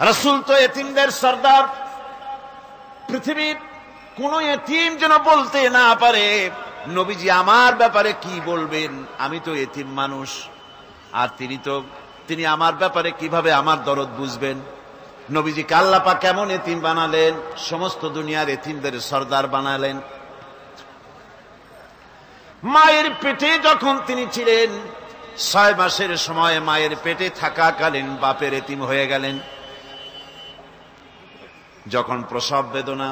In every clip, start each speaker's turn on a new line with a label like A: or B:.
A: রাসূল তো এতিমদের সর্দার। পৃথিবীর কোন এতিম যেন বলতে না পারে নবীজি আমার ব্যাপারে কি বলবেন, আমি তো এতিম মানুষ, আর তিনি আমার ব্যাপারে কিভাবে আমার দরদ বুঝবেন। নবীজিকে আল্লাহ পাক কেমন এতিম বানালেন, সমস্ত দুনিয়ার এতিমদের সর্দার বানালেন। মায়ের পেটে যখন তিনি ছিলেন 6 মাসের সময় মায়ের পেটে থাকাকালীন বাপের এতিম হয়ে গেলেন। যখন প্রসব বেদনা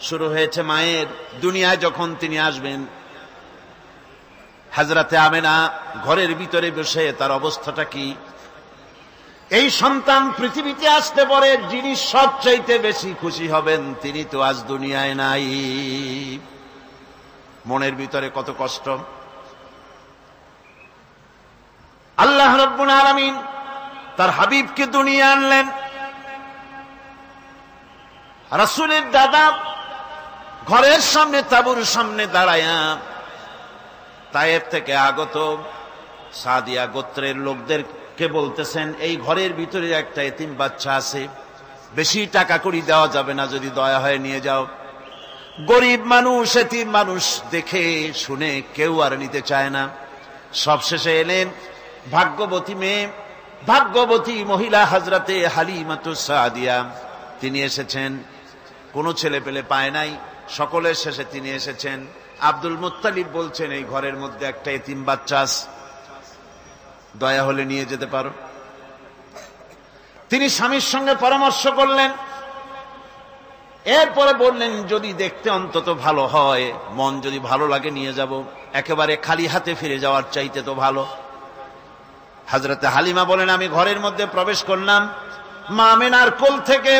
A: শুরু হয়েছে মায়ের, দুনিয়ায় যখন তিনি আসবেন, হযরতে আমেনা ঘরের ভিতরে বসে তার অবস্থাটা কি, এই সন্তান পৃথিবীতে আসতে পারে যিনি সবচাইতে বেশি খুশি হবেন তিনি তো আজ দুনিয়ায় নাই। মনের ভিতরে কত কষ্ট। আল্লাহ রাব্বুল আলামিন তার হাবিবকে দুনিয়া আনলেন। রাসূলের দাদা ঘরের সামনে তাঁবুর সামনে দাঁড়ায়া তায়েফ থেকে আগত সাদিয়া গোত্রের লোকদেরকে বলতেছেন, এই ঘরের ভিতরে একটা এতিম বাচ্চা আছে, বেশি টাকা কড়ি দেওয়া যাবে না, যদি দয়া হয় নিয়ে যাও। গরিব মানুষ, এতিম মানুষ দেখে শুনে কেউ আর নিতে চায় না। সবশেষে এলেন ভাগ্যবতী মেয়ে, ভাগ্যবতী মহিলা হযরতে হালিমাতুস সাদিয়া। তিনি এসেছেন, কোনো ছেলে পেলে পায় নাই, সকলের শেষে তিনি এসেছেন। আব্দুল মুত্তালিব বলছেন, এই ঘরের মধ্যে একটা এতিম বাচ্চা আছে, দয়া হলে নিয়ে যেতে পারো। তিনি স্বামীর সঙ্গে পরামর্শ করলেন, এরপরে বললেন যদি দেখতে অন্তত ভালো হয়, মন যদি ভালো লাগে নিয়ে যাব, একেবারে খালি হাতে ফিরে যাওয়ার চাইতে তো ভালো। হযরতে হালিমা বলেন, আমি ঘরের মধ্যে প্রবেশ করলাম, মা আমেনার কোল থেকে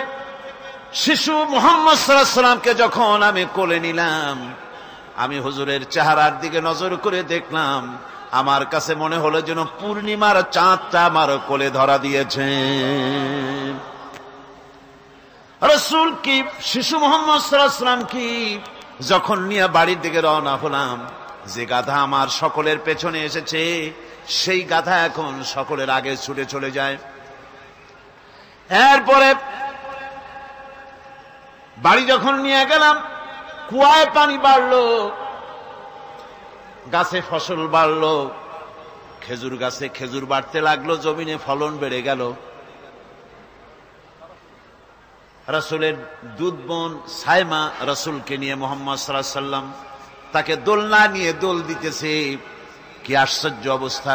A: শিশু মুহাম্মদ সাল্লাল্লাহু আলাইহি ওয়াসাল্লামকে যখন আমি কোলে নিলাম, আমি হুজুরের চেহারার দিকে নজর করে দেখলাম, আমার কাছে মনে হলো যেন পূর্ণিমার চাঁদটা আমার কোলে ধরা দিয়েছে। রাসূল কি শিশু মুহাম্মদ সাল্লাল্লাহু আলাইহি ওয়াসাল্লাম কি যখন নিয়ে বাড়ির দিকে রওনা হলাম, যে গাধা আমার সকলের পেছনে এসেছে সেই গাধা এখন সকলের আগে ছুটে চলে যায়। এরপরে বাড়ি যখন নিয়ে গেলাম, কুয়ায় পানি বাড়লো, গাছে ফসল বাড়লো, খেজুর গাছে খেজুর বাড়তে লাগলো, জমিনে ফলন বেড়ে গেল। রাসূলের দুধ বোন সাইমা রাসূলকে নিয়ে মুহাম্মদ সাল্লাল্লাহু আলাইহি ওয়াসাল্লাম তাকে দোলনা নিয়ে দোল দিতেছে। কি আশ্চর্য অবস্থা!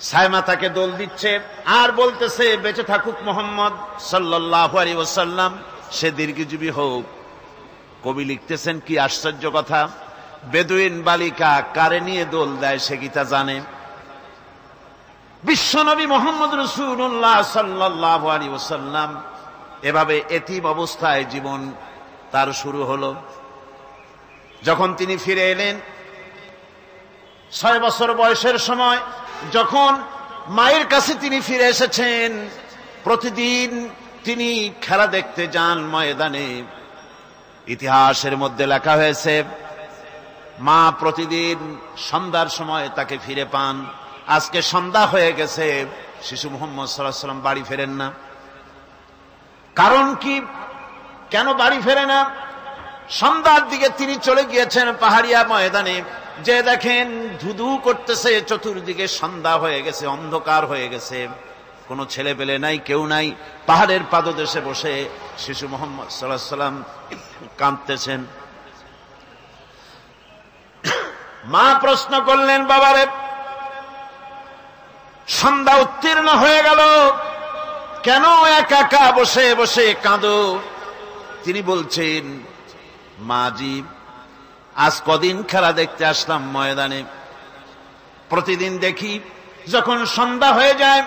A: সাইমা তাকে দোল দিচ্ছে আর বলতেছে, বেঁচে থাকুক মুহাম্মদ সাল্লাল্লাহু আলাইহি ওয়াসাল্লাম, সে দীর্ঘজীবী হোক। কবি লিখতেছেন, কি আশ্চর্য কথা, বেদুইন বালিকা কারে নিয়ে দোল দেয় সে কি তা জানে? বিশ্বনবী মুহাম্মদ রাসূলুল্লাহ সাল্লাল্লাহু আলাইহি ওয়াসাল্লাম এভাবে এতিম অবস্থায় জীবন তার শুরু হলো। যখন তিনি ফিরে এলেন 6 বছর বয়সের সময়, যখন মায়ের কাছে তিনি ফিরে এসেছেন, প্রতিদিন তিনি খেলা দেখতে যান ময়দানে। ইতিহাসের মধ্যে লেখা হয়েছে, মা প্রতিদিন সন্ধ্যার সময় তাকে ফিরে পান। আজকে সন্ধ্যা হয়ে গেছে, শিশু মুহাম্মদ সাল্লাল্লাহু আলাইহি ওয়াসাল্লাম বাড়ি ফেরেন না। কারণ কি, কেন বাড়ি ফেরে না? সন্ধ্যার দিকে তিনি চলে গিয়েছেন পাহাড়িয়া ময়দানে, যে দেখেন ধুধু করতেছে, চতুর্দিকে সন্ধ্যা হয়ে গেছে, অন্ধকার হয়ে গেছে, কোনো ছেলে পেলে নাই, কেউ নাই। পাহাড়ের পাদদেশে বসে শিশু মুহাম্মদ সাল্লাল্লাহু আলাইহি ওয়াসাল্লাম কাঁদতেছেন। মা প্রশ্ন করলেন, বাবারে সন্ধ্যা উত্তীর্ণ হয়ে গেল, কেন একা একা বসে বসে কাঁদো? তিনি বলছেন, মাজি আজ কদিন খেলা দেখতে আসলাম ময়দানে, প্রতিদিন দেখি যখন সন্ধ্যা হয়ে যায়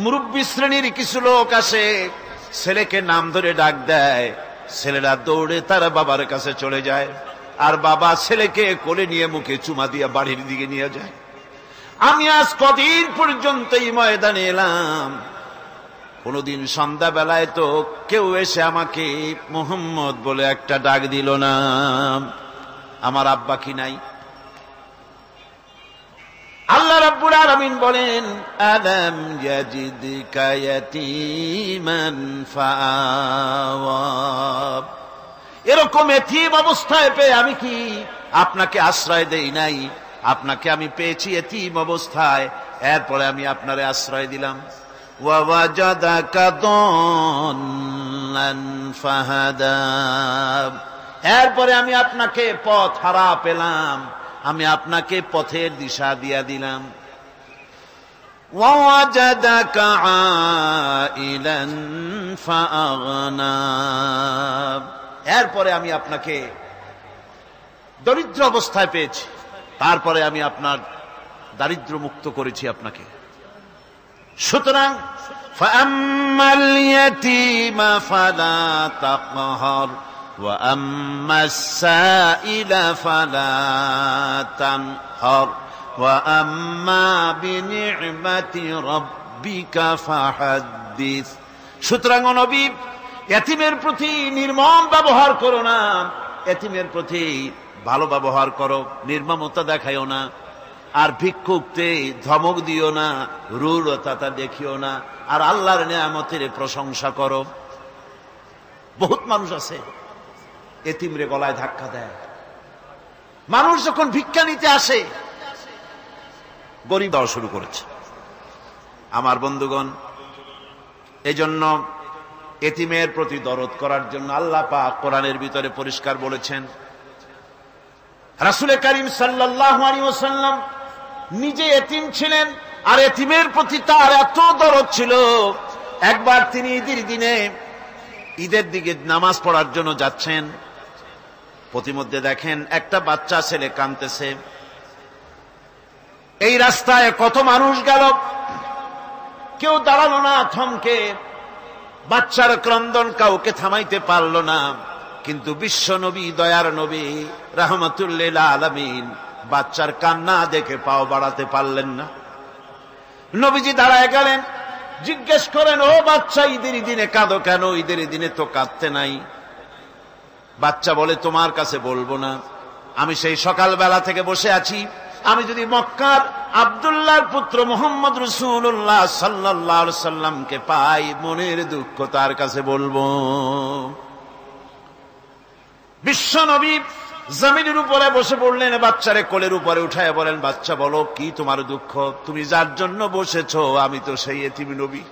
A: মুরব্বী শ্রেণীর কিছু লোক আসে, ছেলেকে নাম ধরে ডাক দেয়, ছেলেরা দৌড়ে তার বাবার কাছে চলে যায়, আর বাবা ছেলেকে কোলে নিয়ে মুখে চুমা দিয়ে বাড়ির দিকে নিয়ে যায়। আমি আজ কদিন পর্যন্ত এই ময়দানে এলাম, কোনদিন সন্ধ্যাবেলায় তো কেউ এসে আমাকে মুহাম্মদ বলে একটা ডাক দিল না। আমার আব্বা কি নাই? আল্লাহ রাব্বুল আলামিন বলেন, আলাম ইয়াজিদকা ইয়াতীমান ফাআওয়া, এরকম এতিম অবস্থায় পেয়ে আমি কি আপনাকে আশ্রয় দেই নাই? আপনাকে আমি পেয়েছি এতিম অবস্থায়, এরপরে আমি আপনারে আশ্রয় দিলাম। ওয়া ওয়াজাদাকা দাল্লান ফাহাদা, এরপরে আমি আপনাকে পথ হারা পেলাম, আমি আপনাকে পথের দিশা দিয়া দিলাম। ওয়া ওয়াজাদাকা আইলান ফাআগনা, এরপরে আমি আপনাকে দরিদ্র অবস্থায় পেয়েছি, তারপরে আমি আপনার দারিদ্র মুক্ত করেছি আপনাকে। সুতরাং ফাআম্মাল ইয়াতীমা ফালা তাকহার ওয়া আম্মাস সাইলা ফালা তানহার ওয়া আম্মা বিনি'মাতি রাব্বিকা ফাহাদ্দিস। সুতরাং নবী, এতিমের প্রতি নির্মম ব্যবহার করো না, এতিমের প্রতি ভালো ব্যবহার করো, নির্মমতা দেখাইও না। আর ভিক্ষুকতে ধমক দিও না, রূঢ়তা দেখিও না, আর আল্লাহর নিয়ামতের প্রশংসা করো। বহুত মানুষ আছে এতিমরে গলায় ধাক্কা দেয়। মানুষ যখন ভিক্ষা নিতে আসে গরিব হওয়া শুরু করেছে। আমার বন্ধুগণ, এজন্য এতিমের প্রতি দরদ করার জন্য আল্লাহ পাক কোরআনের ভিতরে পরিষ্কার বলেছেন। রাসূল করিম সাল্লাল্লাহু আলাইহি ওয়াসাল্লাম নিজে এতিম ছিলেন, আর এতিমের প্রতি তার এত দরদ ছিল, একবার তিনি ঈদের দিকে নামাজ পড়ার জন্য যাচ্ছেন, প্রতিমধ্যে দেখেন একটা বাচ্চা ছেলে কাঁদতেছে। এই রাস্তায় কত মানুষ গেল, কেউ দাঁড়ালো না থমকে, বাচ্চার ক্রন্দন কাউকে থামাইতে পারল না। কিন্তু বিশ্ব নবী, দয়ার নবী রাহমাতুল লিল আলামিন বাচ্চার কান্না দেখে পাও বাড়াতে পারলেন না। নবীজি দাঁড়ায় গেলেন, জিজ্ঞেস করেন, ও বাচ্চা, ঈদের দিনে কাঁদো কেন? ঈদের দিনে তো কাঁদতে নাই। বাচ্চা বলে, তোমার কাছে বলবো না, আমি সেই সকালবেলা থেকে বসে আছি, আমি যদি মক্কার আব্দুল্লাহর পুত্র মুহাম্মদ রাসূলুল্লাহ সাল্লাল্লাহু আলাইহি সাল্লামকে পাই, মনের দুঃখ তার কাছে বলবো। বিশ্ব নবী জমিনের উপরে বসে পড়লেন, বাচ্চারে কোলের উপরে উঠায় বলেন, বাচ্চা বলো কি তোমার দুঃখ? তুমি যার জন্য বসেছো আমি তো সেই এতিম নবী,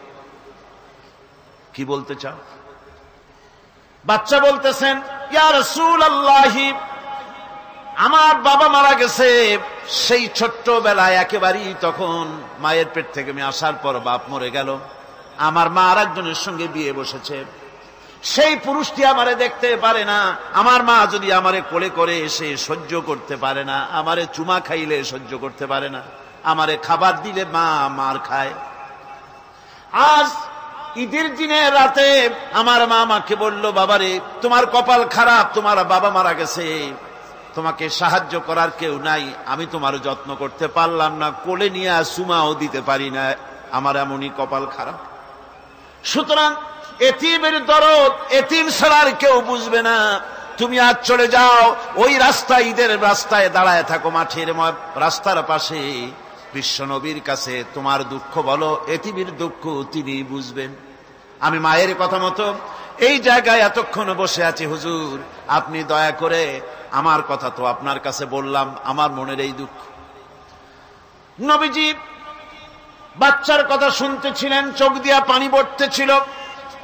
A: কি বলতে চাও? বাচ্চা বলতেছেন, ইয়া রাসূলুল্লাহ, আমার বাবা মারা গেছে, সেই ছোট্টবেলায় একেবারেই তখন মায়ের পেট থেকে আমি আসার পর বাপ মরে গেল, আমার মা আর একজনের সঙ্গে বিয়ে বসেছে, সেই পুরুষটি আমারে দেখতে পারে না, আমার মা যদি আমারে কোলে করে এসে সহ্য করতে পারে না, আমারে চুমা খাইলে সহ্য করতে পারে না, আমারে খাবার দিলে মা মার খায়। আজ ঈদের দিনে রাতে আমার মা আমাকে বলল, বাবারে তোমার কপাল খারাপ, তোমার বাবা মারা গেছে, তোমাকে সাহায্য করার কেউ নাই, আমি তোমার যত্ন করতে পারলাম না, কোলে নিয়ে চুমাও দিতে পারি না, আমার এমনই কপাল খারাপ। সুতরাং এতিমের দরদ এতিম ছাড়ার কেউ বুঝবে না। তুমি আজ চলে যাও, ওই রাস্তায়, ঈদের রাস্তায় দাঁড়ায় থাকো, মাঠের রাস্তার পাশে, বিশ্ব নবীর কাছে তোমার দুঃখ বলো, এতিমের দুঃখ তিনি বুঝবেন। আমি মায়ের কথা মতো এই জায়গায় এতক্ষণ বসে আছি, হুজুর আপনি দয়া করে, আমার কথা তো আপনার কাছে বললাম, আমার মনের এই দুঃখ। নবীজি বাচ্চার কথা শুনতেছিলেন, চোখ দিয়া পানি পড়তেছিল,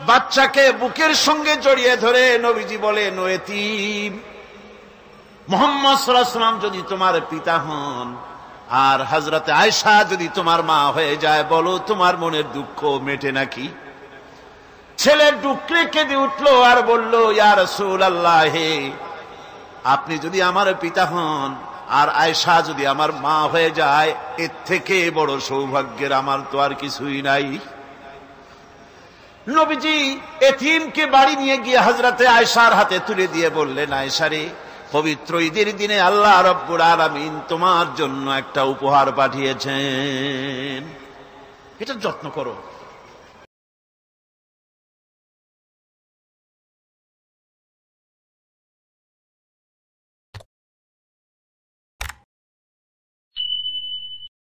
A: বাচ্চাকে বুকের সঙ্গে জড়িয়ে ধরে নবীজি বলেন, ও এতিম, মুহাম্মদ সাল্লাল্লাহু আলাইহি ওয়াসাল্লাম যদি তোমার পিতা হন আর হযরতে আয়েশা যদি তোমার মা হয়ে যায়, বলো তোমার মনের দুঃখ মেটে নাকি? ছেলে ডুকরে কেঁদে উঠলো আর বলল, ইয়া রাসূলুল্লাহ, আপনি যদি আমার পিতা হন আর আয়েশা যদি আমার মা হয়ে যায়, এর থেকে বড় সৌভাগ্যের আমার তো আর কিছুই নাই। নবীজি এতিমকে বাড়ি নিয়ে গিয়ে হযরতে আয়েশার হাতে তুলে দিয়ে বললেন, আয়েশা রে, পবিত্র ঈদের দিনে আল্লাহ রাব্বুল আলামিন তোমার জন্য একটা উপহার পাঠিয়েছেন, এটা যত্ন করো।